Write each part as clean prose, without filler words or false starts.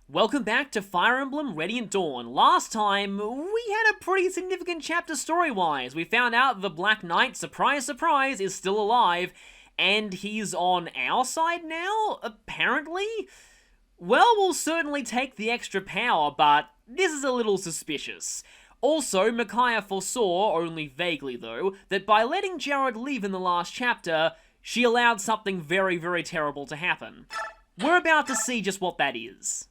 Welcome back to Fire Emblem Radiant Dawn. Last time, we had a pretty significant chapter story-wise. We found out the Black Knight, surprise surprise, is still alive, and he's on our side now, apparently? Well, we'll certainly take the extra power, but this is a little suspicious. Also, Micaiah foresaw, only vaguely though, that by letting Jarod leave in the last chapter, she allowed something very, very terrible to happen. We're about to see just what that is.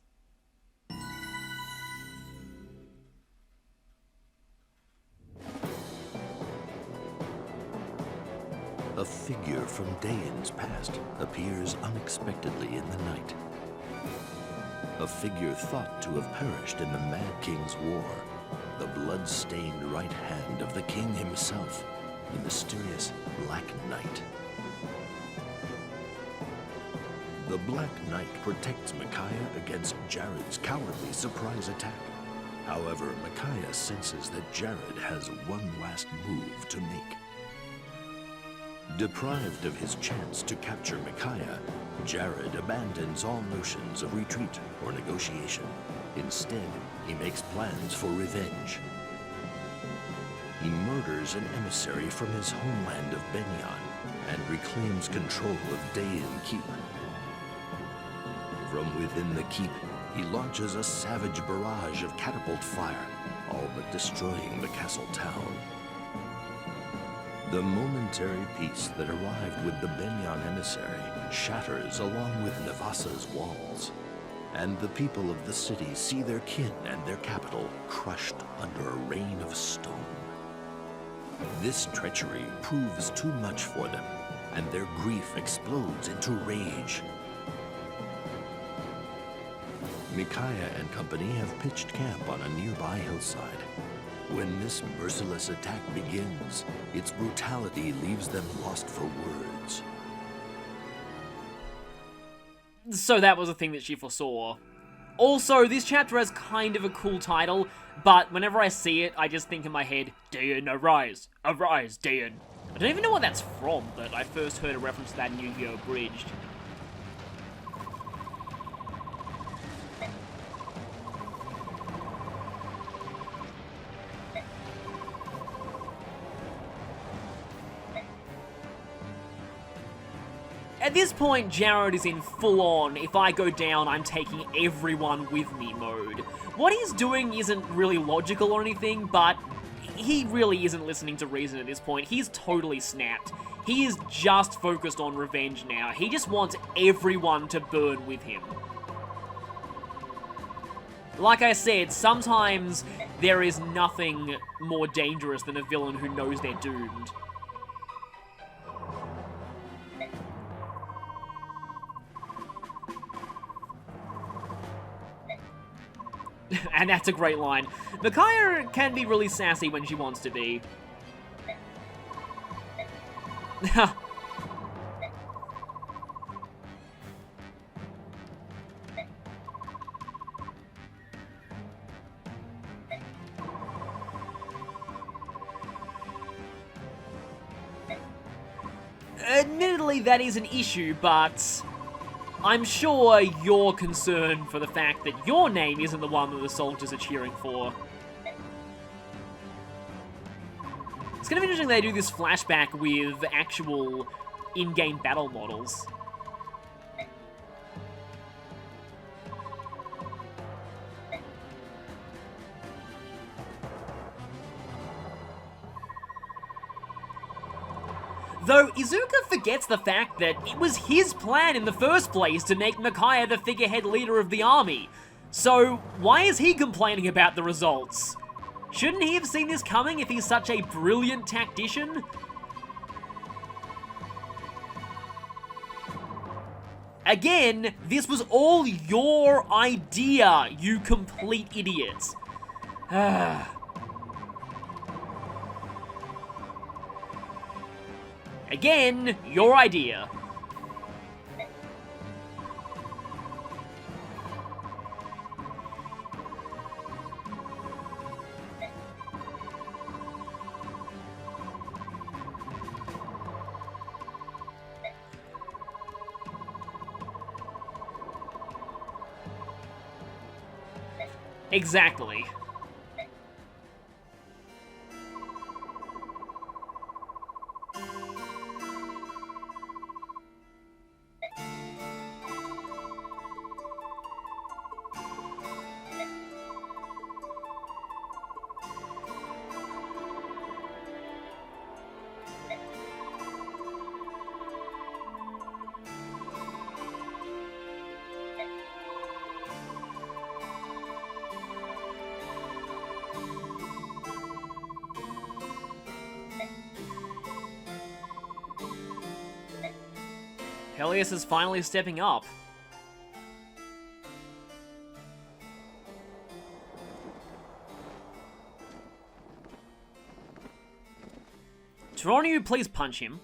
A figure from Daeon's past appears unexpectedly in the night. A figure thought to have perished in the Mad King's war. The blood-stained right hand of the king himself, the mysterious Black Knight. The Black Knight protects Micaiah against Jarod's cowardly surprise attack. However, Micaiah senses that Jarod has one last move to make. Deprived of his chance to capture Micaiah, Jarod abandons all notions of retreat or negotiation. Instead, he makes plans for revenge. He murders an emissary from his homeland of Benyon and reclaims control of Daeon Keep. From within the keep, he launches a savage barrage of catapult fire, all but destroying the castle town. The momentary peace that arrived with the Benyon emissary shatters along with Nevasa's walls, and the people of the city see their kin and their capital crushed under a rain of stone. This treachery proves too much for them, and their grief explodes into rage. Micaiah and company have pitched camp on a nearby hillside. When this merciless attack begins, its brutality leaves them lost for words. So that was a thing that she foresaw. Also, this chapter has kind of a cool title, but whenever I see it, I just think in my head, Daeon, arise! Arise, Daeon! I don't even know what that's from, but I first heard a reference to that in Yu-Gi-Oh! Abridged. At this point, Jarod is in full-on, if I go down, I'm taking everyone with me mode. What he's doing isn't really logical or anything, but he really isn't listening to reason at this point. He's totally snapped. He is just focused on revenge now. He just wants everyone to burn with him. Like I said, sometimes there is nothing more dangerous than a villain who knows they're doomed. And that's a great line. Micaiah can be really sassy when she wants to be. Admittedly, that is an issue, but I'm sure you're concerned for the fact that your name isn't the one that the soldiers are cheering for. It's kind of interesting they do this flashback with actual in-game battle models. Though, Izuka forgets the fact that it was his plan in the first place to make Micaiah the figurehead leader of the army. So, why is he complaining about the results? Shouldn't he have seen this coming if he's such a brilliant tactician? Again, this was all your idea, you complete idiots. Again, your idea. Exactly. Helios is finally stepping up. Toronto, please punch him.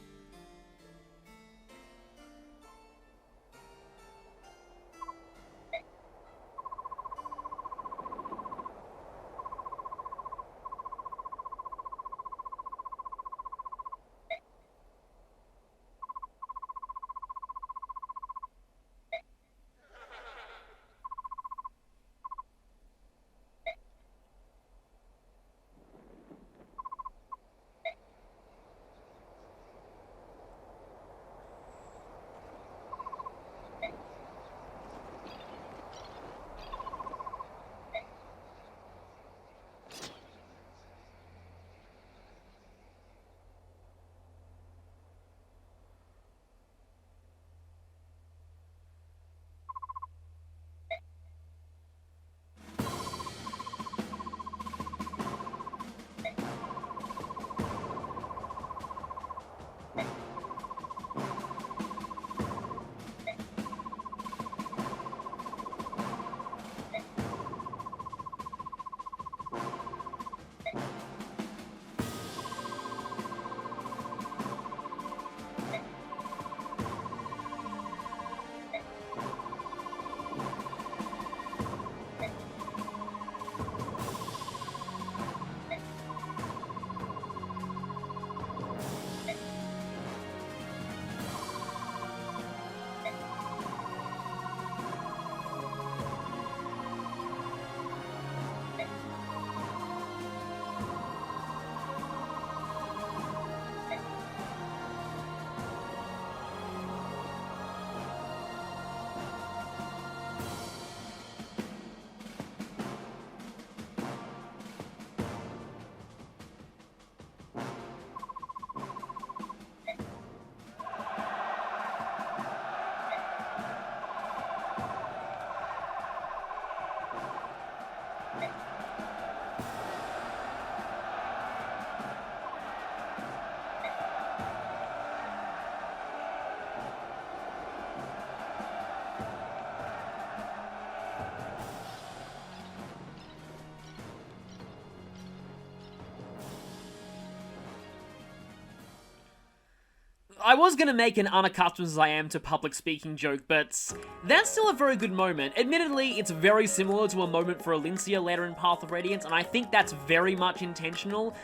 I was gonna make an unaccustomed as I am to public speaking joke, but that's still a very good moment. Admittedly, it's very similar to a moment for Alincia later in Path of Radiance, and I think that's very much intentional.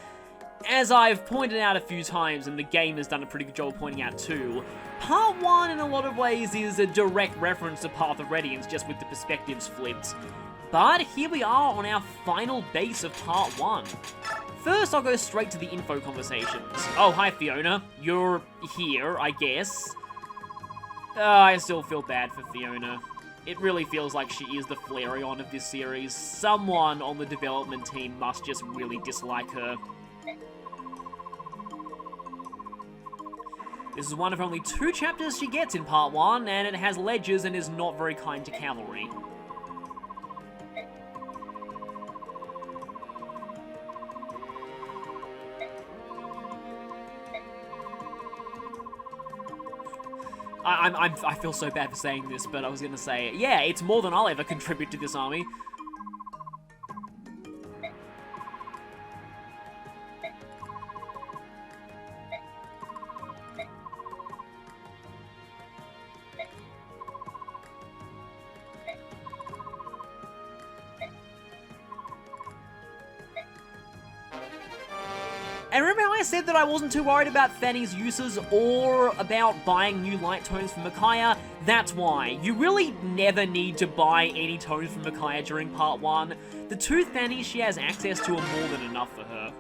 As I've pointed out a few times, and the game has done a pretty good job of pointing out too, Part 1 in a lot of ways is a direct reference to Path of Radiance, just with the perspectives flipped. But here we are on our final base of Part 1. First, I'll go straight to the info conversations. Oh, hi Fiona. You're here, I guess. I still feel bad for Fiona. It really feels like she is the Flareon of this series. Someone on the development team must just really dislike her. This is one of only 2 chapters she gets in Part 1, and it has ledgers and is not very kind to cavalry. I feel so bad for saying this, but I was gonna say, yeah, it's more than I'll ever contribute to this army. And remember how I said that I wasn't too worried about Fanny's uses or about buying new light tones for Micaiah? That's why. You really never need to buy any tones from Micaiah during part 1. The 2 Fannies she has access to are more than enough for her.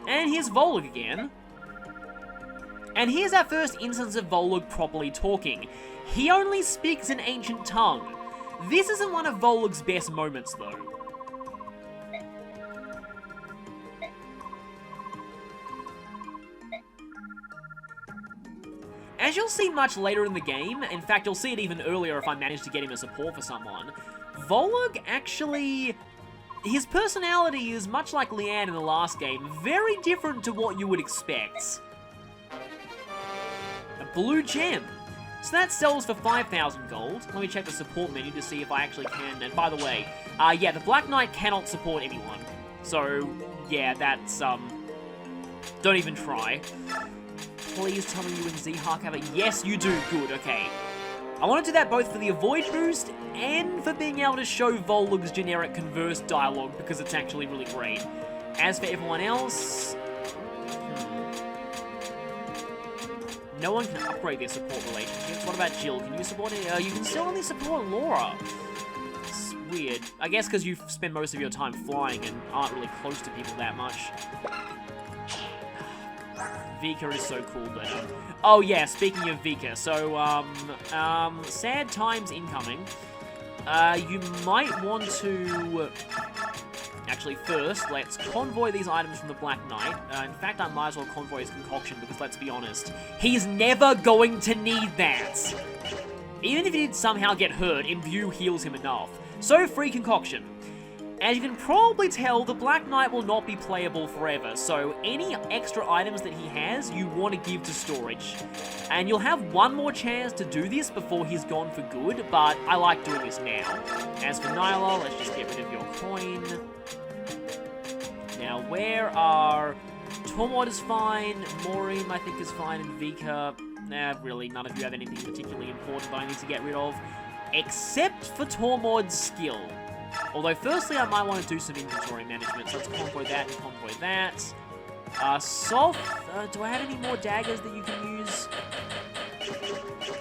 And here's Volug again. And here's our first instance of Volug properly talking. He only speaks an ancient tongue. This isn't one of Volug's best moments though. As you'll see much later in the game, in fact you'll see it even earlier if I manage to get him a support for someone, Volug actually... his personality is much like Ilyana in the last game, very different to what you would expect. A blue gem. So that sells for 5,000 gold. Let me check the support menu to see if I actually can. And by the way, yeah, the Black Knight cannot support anyone. So, yeah, that's, don't even try. Please tell me you and Z-Hawk have it. Yes, you do. Good, okay. I want to do that both for the avoid boost and for being able to show Volug's generic converse dialogue because it's actually really great. As for everyone else... no one can upgrade their support relationships. What about Jill? Can you support it? You can still only support Laura. It's weird. I guess because you spend most of your time flying and aren't really close to people that much. Vika is so cool, but, oh yeah, speaking of Vika, so, sad times incoming. You might want to... actually, first, let's convoy these items from the Black Knight. In fact, I might as well convoy his concoction, because let's be honest, he's never going to need that! Even if he did somehow get hurt, Imbue heals him enough. So, free concoction. As you can probably tell, the Black Knight will not be playable forever, so any extra items that he has, you want to give to storage. And you'll have one more chance to do this before he's gone for good, but I like doing this now. As for Nyla, let's just get rid of your coin. Now, where are... Tormod is fine, Morim I think is fine, and Vika... Nah, really, none of you have anything particularly important that I need to get rid of. Except for Tormod's skill. Although, firstly, I might want to do some inventory management, so let's convoy that and convoy that. Soth, do I have any more daggers that you can use?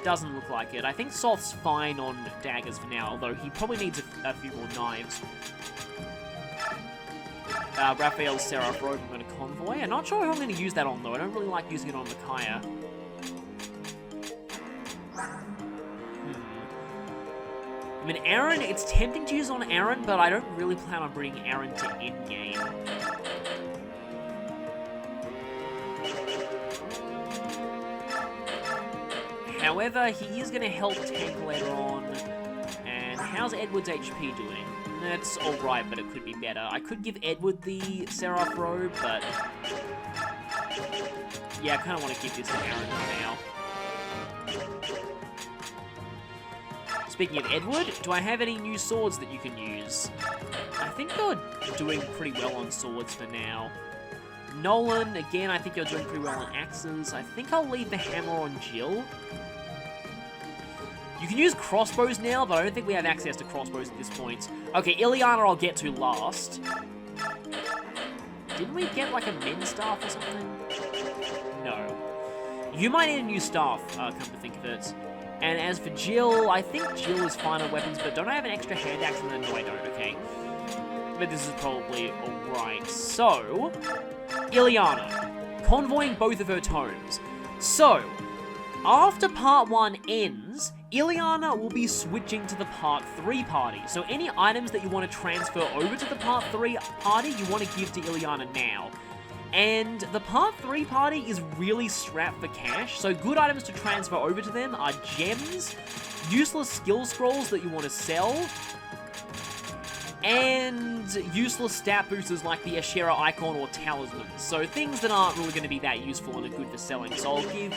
Doesn't look like it. I think Soth's fine on daggers for now, although he probably needs a few more knives. Raphael's Seraph Robe I'm going to convoy. I'm not sure who I'm going to use that on, though. I don't really like using it on Micaiah. I mean, Aaron, it's tempting to use on Aaron, but I don't really plan on bringing Aaron to endgame. However, he is going to help tank later on. And how's Edward's HP doing? That's alright, but it could be better. I could give Edward the Seraph Robe, but... yeah, I kind of want to give this to Aaron for now. Speaking of Edward, do I have any new swords that you can use? I think you're doing pretty well on swords for now. Nolan, again, I think you're doing pretty well on axes. I think I'll leave the hammer on Jill. You can use crossbows now, but I don't think we have access to crossbows at this point. Okay, Ilyana I'll get to last. Didn't we get like a men's staff or something? No. You might need a new staff, come to think of it. And as for Jill, I think Jill is fine on weapons, but don't I have an extra hand axe? No, I don't, okay. But this is probably alright. So, Ilyana, convoying both of her tomes. So, after part 1 ends, Ilyana will be switching to the part 3 party. So any items that you want to transfer over to the part 3 party, you want to give to Ilyana now. And the part 3 party is really strapped for cash, so good items to transfer over to them are gems, useless skill scrolls that you want to sell, and useless stat boosters like the Ashera icon or talismans. So things that aren't really going to be that useful and are good for selling. So I'll give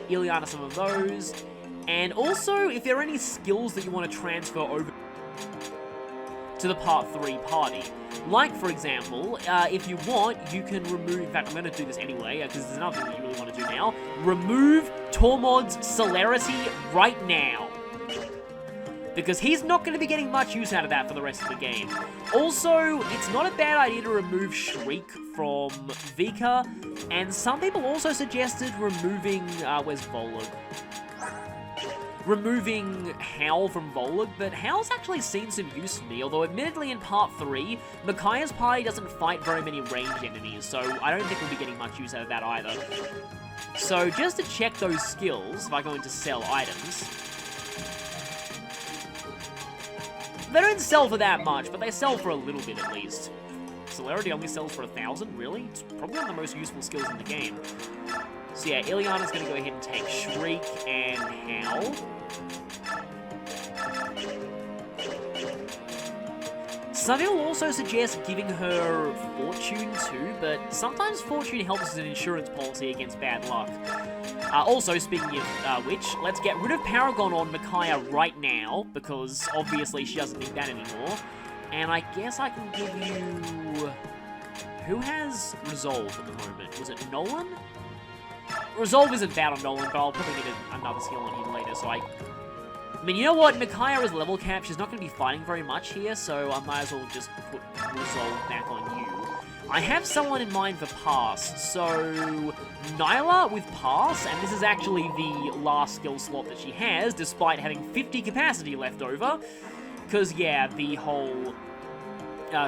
Ilyana some of those. And also, if there are any skills that you want to transfer over to the part 3 party. Like, for example, if you want, you can remove... in fact, I'm going to do this anyway, because there's another thing that you really want to do now. Remove Tormod's celerity right now. because he's not going to be getting much use out of that for the rest of the game. Also, it's not a bad idea to remove Shriek from Vika, and some people also suggested removing, where's Volug? Removing Howl from Volug, but Howl's actually seen some use for me, although admittedly in Part 3, Micaiah's party doesn't fight very many ranged enemies, so I don't think we'll be getting much use out of that either. So just to check those skills, if I go into sell items, they don't sell for that much, but they sell for a little bit at least. Celerity only sells for 1,000, really? It's probably one of the most useful skills in the game. So yeah, Ilyana's going to go ahead and take Shriek and Howl. Some people also suggest giving her Fortune too, but sometimes Fortune helps as an insurance policy against bad luck. Also, speaking of which, let's get rid of Paragon on Micaiah right now, because obviously she doesn't need that anymore. And I guess I can give you... Who has Resolve at the moment? Was it Nolan? Resolve isn't bad on Nolan, but I'll probably need another skill on him later, so I mean, you know what? Micaiah is level cap. She's not going to be fighting very much here, so I might as well just put Resolve back on you. I have someone in mind for Pass, so Nyla with Pass, and this is actually the last skill slot that she has, despite having 50 capacity left over, because, yeah, the whole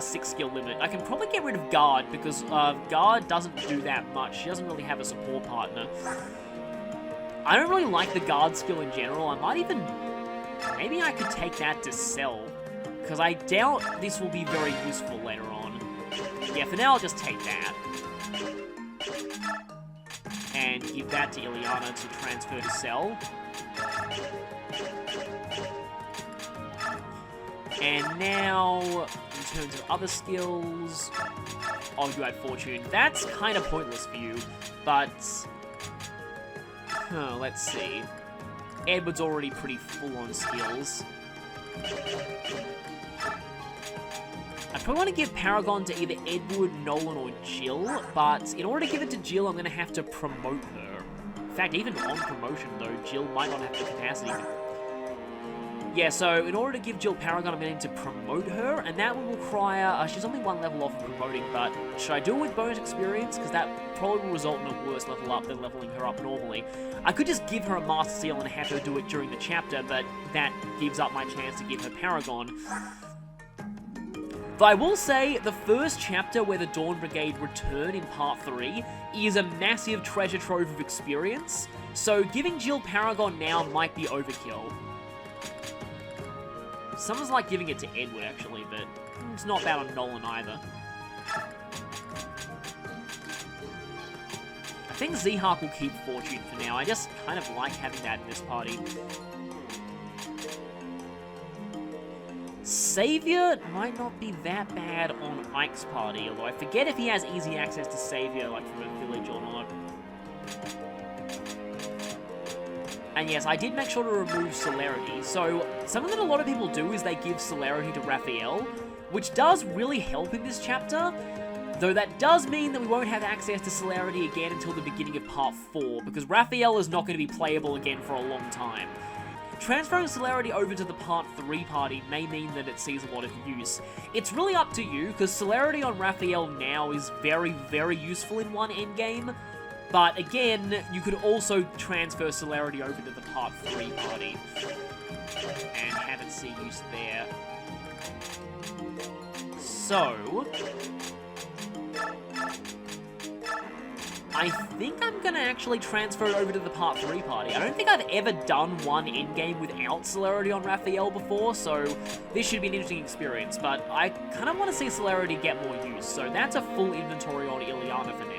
6 skill limit. I can probably get rid of Guard, because Guard doesn't do that much. She doesn't really have a support partner. I don't really like the Guard skill in general. I might even... Maybe I could take that to sell, because I doubt this will be very useful later on. Yeah, for now I'll just take that. And give that to Ilyana to transfer to sell. And now, in terms of other skills... Oh, you had Fortune. That's kind of pointless for you, but... let's see. Edward's already pretty full on skills. I probably want to give Paragon to either Edward, Nolan, or Jill, but in order to give it to Jill, I'm going to have to promote her. In fact, even on promotion, though, Jill might not have the capacity. Yeah, so in order to give Jill Paragon, I'm going to promote her, and that will require... she's only one level off of promoting, but should I do it with bonus experience? Because that probably will result in a worse level up than leveling her up normally. I could just give her a Master Seal and have her do it during the chapter, but that gives up my chance to give her Paragon. But I will say, the first chapter where the Dawn Brigade return in Part 3 is a massive treasure trove of experience, so giving Jill Paragon now might be overkill. Someone's like giving it to Edward, actually, but it's not bad on Nolan either. I think Zehawk will keep Fortune for now. I just kind of like having that in this party. Savior might not be that bad on Ike's party, although I forget if he has easy access to Savior, like from a village or not. And yes, I did make sure to remove Celerity. So, something that a lot of people do is they give Celerity to Raphael, which does really help in this chapter, though that does mean that we won't have access to Celerity again until the beginning of Part 4, because Raphael is not going to be playable again for a long time. Transferring Celerity over to the Part 3 party may mean that it sees a lot of use. It's really up to you, because Celerity on Raphael now is very, very useful in one endgame. But again, you could also transfer Celerity over to the Part 3 party and have it see use there. So, I think I'm going to actually transfer it over to the Part 3 party. I don't think I've ever done one endgame without Celerity on Raphael before, so this should be an interesting experience, but I kind of want to see Celerity get more use, so that's a full inventory on Ilyana for now.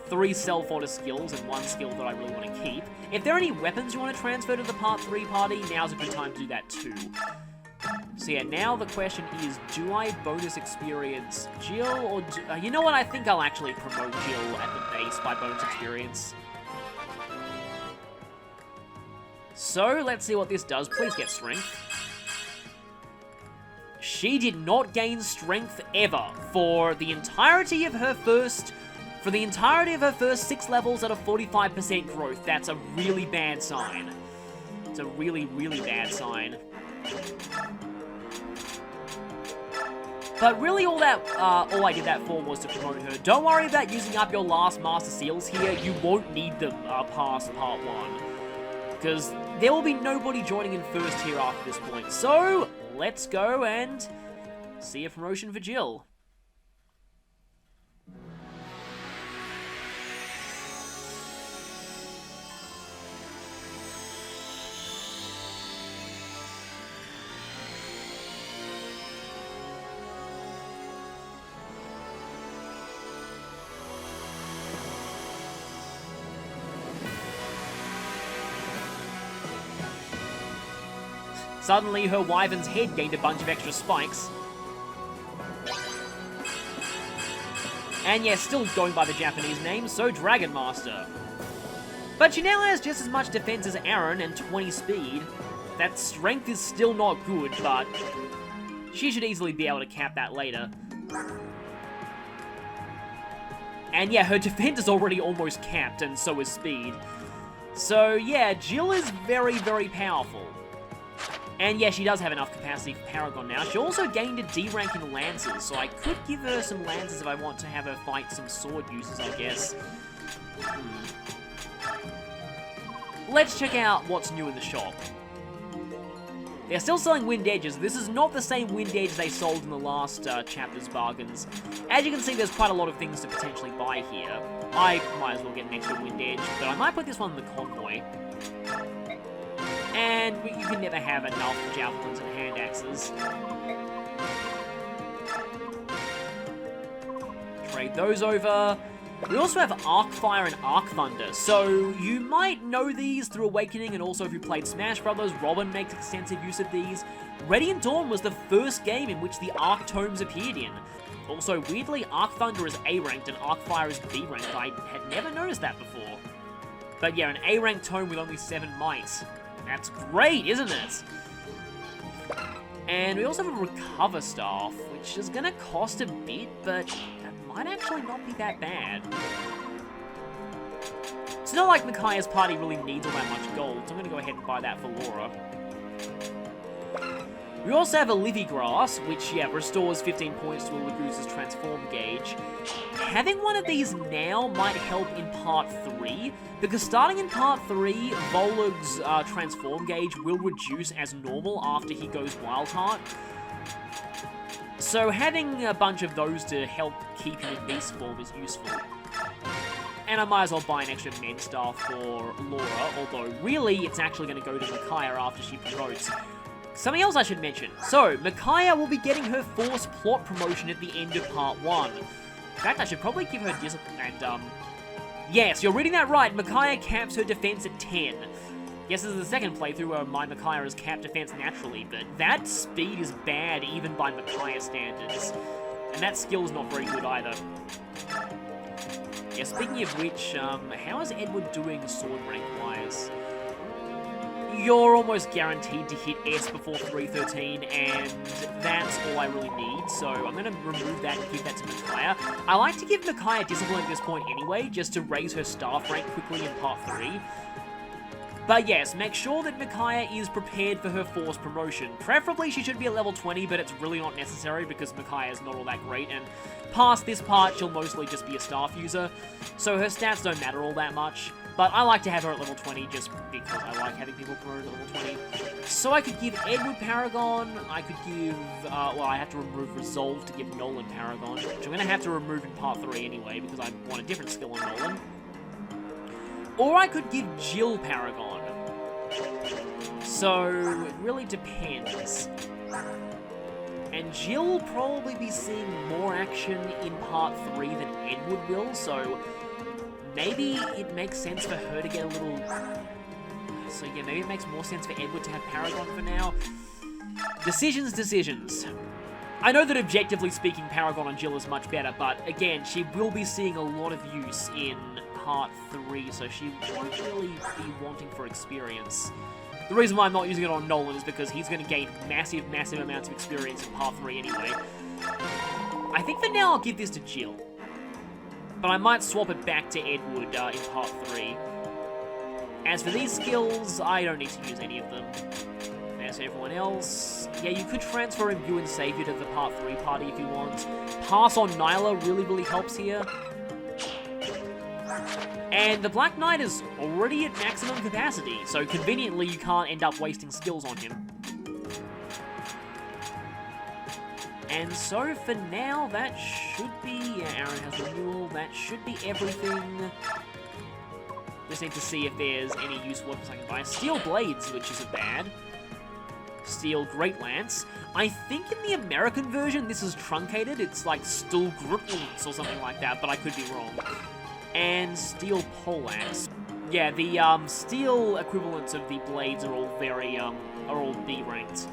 3 self-order skills and 1 skill that I really want to keep. If there are any weapons you want to transfer to the Part 3 party, now's a good time to do that too. So yeah, now the question is, do I bonus experience Jill, or you know what, I think I'll actually promote Jill at the base by bonus experience. So, let's see what this does. Please get strength. She did not gain strength ever for the entirety of her first 6 levels at a 45% growth. That's a really bad sign. It's a really, really bad sign. But really all I did that for was to promote her. Don't worry about using up your last Master Seals here. You won't need them past Part 1. Because there will be nobody joining in first tier after this point. So, let's go and see a promotion for Jill. Suddenly, her wyvern's head gained a bunch of extra spikes. And yeah, still going by the Japanese name, so Dragon Master. But she now has just as much defense as Aaron and 20 speed. That strength is still not good, but she should easily be able to cap that later. And yeah, her defense is already almost capped, and so is speed. So yeah, Jill is very, very powerful. And yeah, she does have enough capacity for Paragon now. She also gained a D rank in Lances, so I could give her some Lances if I want to have her fight some sword uses, I guess. Let's check out what's new in the shop. They're still selling Wind Edges. This is not the same Wind Edge they sold in the last chapter's bargains. As you can see, there's quite a lot of things to potentially buy here. I might as well get an extra Wind Edge, but I might put this one in the Convoy. And you can never have enough javelins and hand axes. Trade those over. We also have Arcfire and Arc Thunder, so you might know these through Awakening, and also if you played Smash Brothers, Robin makes extensive use of these. Radiant Dawn was the first game in which the Arc Tomes appeared in. Also, weirdly, Arc Thunder is A-ranked and Arcfire is B-ranked. I had never noticed that before. But yeah, an A-ranked tome with only 7 might. That's great, isn't it? And we also have a Recover Staff, which is going to cost a bit, but that might actually not be that bad. It's not like Micaiah's party really needs all that much gold, so I'm going to go ahead and buy that for Laura. We also have a Livy Grass, which, yeah, restores 15 points to a Lagoose's transform gauge. Having one of these now might help in Part 3, because starting in Part 3, Volug's transform gauge will reduce as normal after he goes Wild Heart. So having a bunch of those to help keep him in beast form is useful. And I might as well buy an extra Med Staff for Laura, although really it's actually going to go to Micaiah after she promotes. Something else I should mention. So, Micaiah will be getting her Force Plot promotion at the end of Part 1. In fact, I should probably give her Discipline and, yes, you're reading that right. Micaiah caps her defense at 10. Yes, this is the second playthrough where my Micaiah has capped defense naturally, but that speed is bad even by Micaiah standards. And that skill is not very good either. Yeah, speaking of which, how is Edward doing sword rank-wise? You're almost guaranteed to hit S before 313, and that's all I really need, so I'm going to remove that and give that to Micaiah. I like to give Micaiah Discipline at this point anyway, just to raise her staff rank quickly in Part 3. But yes, make sure that Micaiah is prepared for her Force promotion. Preferably she should be at level 20, but it's really not necessary because Micaiah is not all that great, and past this part she'll mostly just be a staff user, so her stats don't matter all that much. But I like to have her at level 20 just because I like having people promoted at level 20. So I could give Edward Paragon, I could give, well, I have to remove Resolve to give Nolan Paragon, which I'm going to have to remove in Part 3 anyway because I want a different skill on Nolan. Or I could give Jill Paragon. So it really depends. And Jill will probably be seeing more action in Part 3 than Edward will, so maybe it makes sense for her to get a little... So yeah, maybe it makes more sense for Edward to have Paragon for now. Decisions. I know that objectively speaking, Paragon on Jill is much better, but again, she will be seeing a lot of use in Part 3, so she won't really be wanting for experience. The reason why I'm not using it on Nolan is because he's going to gain massive amounts of experience in Part 3 anyway. I think for now I'll give this to Jill. But I might swap it back to Edward in Part 3. As for these skills, I don't need to use any of them. There's everyone else. Yeah, you could transfer Imbue and Savior to the Part 3 party if you want. Pass on Nyla really helps here. And the Black Knight is already at maximum capacity, so conveniently you can't end up wasting skills on him. And so for now, that should be... Yeah, Aaron has renewal. That should be everything. Just need to see if there's any useful weapons I can buy. Steel Blades, which isn't bad. Steel Great Lance. I think in the American version this is truncated. It's like Steel Griplance or something like that, but I could be wrong. And Steel Poleaxe. Yeah, the steel equivalents of the blades are all very, are all B ranked.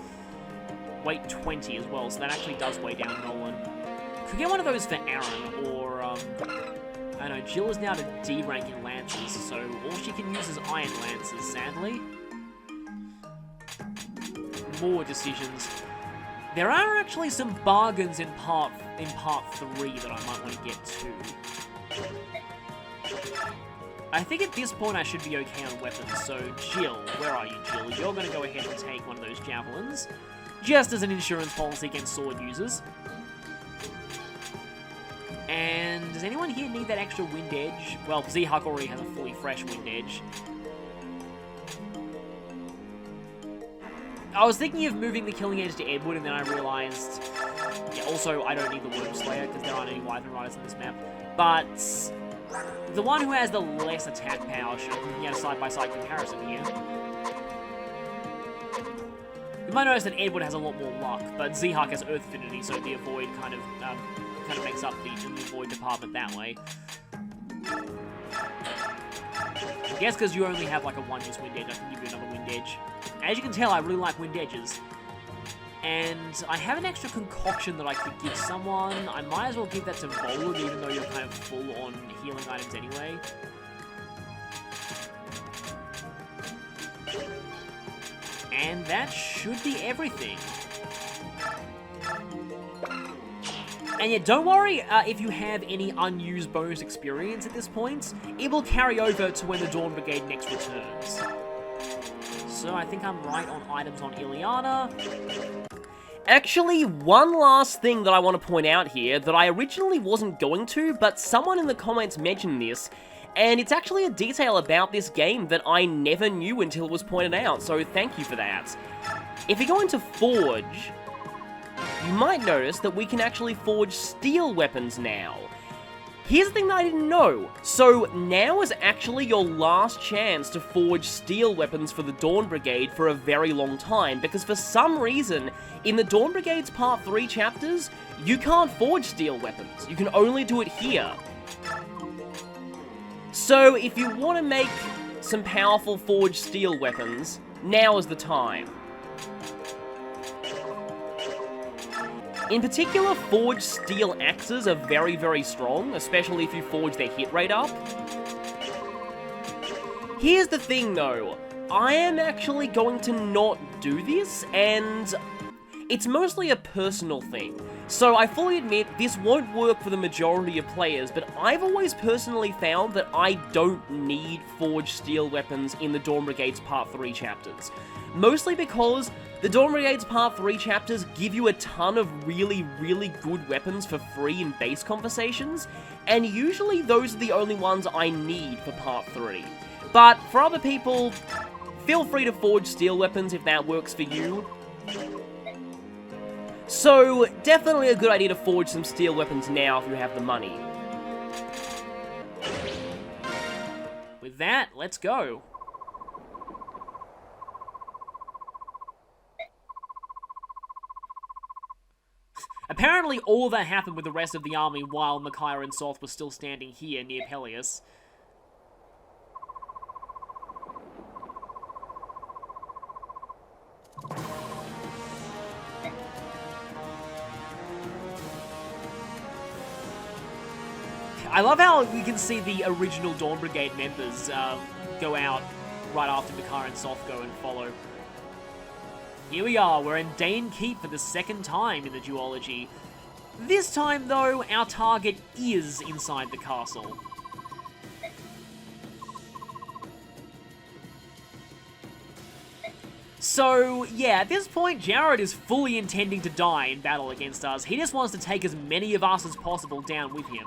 Weight 20 as well, so that actually does weigh down Nolan. Could get one of those for Aaron, or, I don't know, Jill is now to D rank in Lances, so all she can use is Iron Lances, sadly. More decisions. There are actually some bargains in part 3 that I might want to get to. I think at this point I should be okay on weapons, so Jill, where are you, Jill? You're going to go ahead and take one of those javelins, just as an insurance policy against sword users. And does anyone here need that extra wind edge? Well, Z-Huck already has a fully fresh wind edge. I was thinking of moving the Killing Edge to Edward, and then I realized... Yeah, also, I don't need the Worm Slayer, because there aren't any Wyvern Riders in this map. But... the one who has the less attack power should be a side-by-side comparison here. You might notice that Edward has a lot more luck, but Z-Huck has Earth Affinity, so the Avoid kind of makes up the Avoid department that way. I guess because you only have like a one-use Wind Edge, I can give you another Wind Edge. As you can tell, I really like Wind Edges. And I have an extra concoction that I could give someone. I might as well give that to Volod, even though you're kind of full on healing items anyway. And that should be everything. And yeah, don't worry if you have any unused bonus experience at this point. It will carry over to when the Dawn Brigade next returns. So I think I'm right on items on Ilyana. Actually, one last thing that I want to point out here that I originally wasn't going to, but someone in the comments mentioned this, and it's actually a detail about this game that I never knew until it was pointed out, so thank you for that. If you go into Forge, you might notice that we can actually forge steel weapons now. Here's the thing that I didn't know. So now is actually your last chance to forge steel weapons for the Dawn Brigade for a very long time, because for some reason, in the Dawn Brigade's Part 3 chapters, you can't forge steel weapons. You can only do it here. So if you want to make some powerful forged steel weapons, now is the time. In particular, forged steel axes are very, very strong, especially if you forge their hit rate up. Here's the thing though, I am actually going to not do this, and it's mostly a personal thing. So I fully admit, this won't work for the majority of players, but I've always personally found that I don't need forged steel weapons in the Dawn Brigade's Part 3 chapters. Mostly because the Dawn Brigade's Part 3 chapters give you a ton of really, really good weapons for free in base conversations, and usually those are the only ones I need for Part 3. But for other people, feel free to forge steel weapons if that works for you. So, definitely a good idea to forge some steel weapons now if you have the money. With that, let's go. Apparently all of that happened with the rest of the army while Micaiah and Soth were still standing here near Peleus. I love how we can see the original Dawn Brigade members go out right after Micaiah and Soth go and follow. Here we are, we're in Dane Keep for the second time in the duology. This time, though, our target is inside the castle. So So, yeah, at this point, Jarod is fully intending to die in battle against us. He just wants to take as many of us as possible down with him.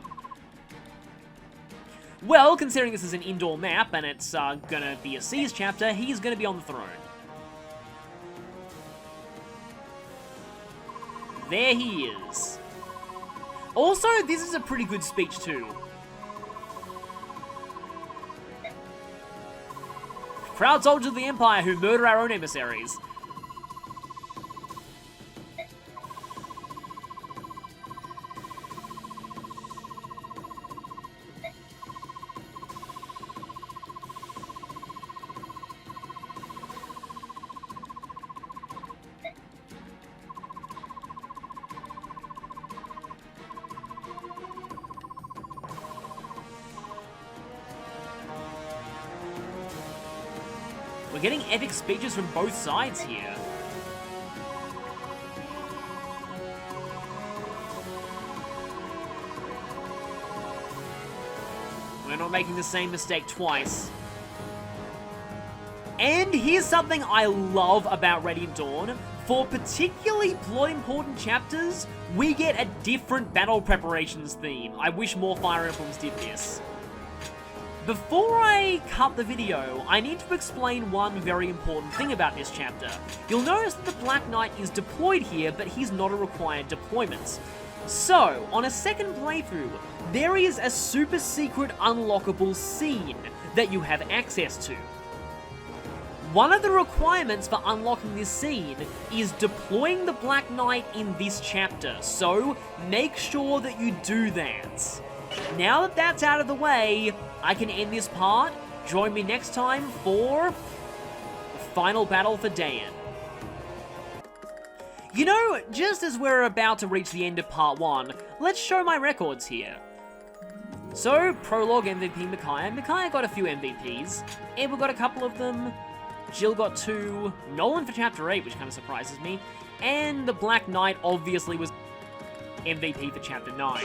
Well, considering this is an indoor map and it's gonna be a siege chapter, he's gonna be on the throne. There he is. Also, this is a pretty good speech too. Proud soldiers of the Empire who murder our own emissaries. We're getting epic speeches from both sides here. We're not making the same mistake twice. And here's something I love about Radiant Dawn. For particularly plot-important chapters, we get a different battle preparations theme. I wish more Fire Emblems did this. Before I cut the video, I need to explain one very important thing about this chapter. You'll notice that the Black Knight is deployed here, but he's not a required deployment. So, on a second playthrough, there is a super secret unlockable scene that you have access to. One of the requirements for unlocking this scene is deploying the Black Knight in this chapter, so make sure that you do that. Now that that's out of the way, I can end this part. Join me next time for the final battle for Dan. You know, just as we're about to reach the end of part 1, let's show my records here. So, Prologue MVP Micaiah. Micaiah got a few MVPs. Abel got a couple of them. Jill got 2. Nolan for Chapter 8, which kind of surprises me. And the Black Knight obviously was MVP for Chapter 9.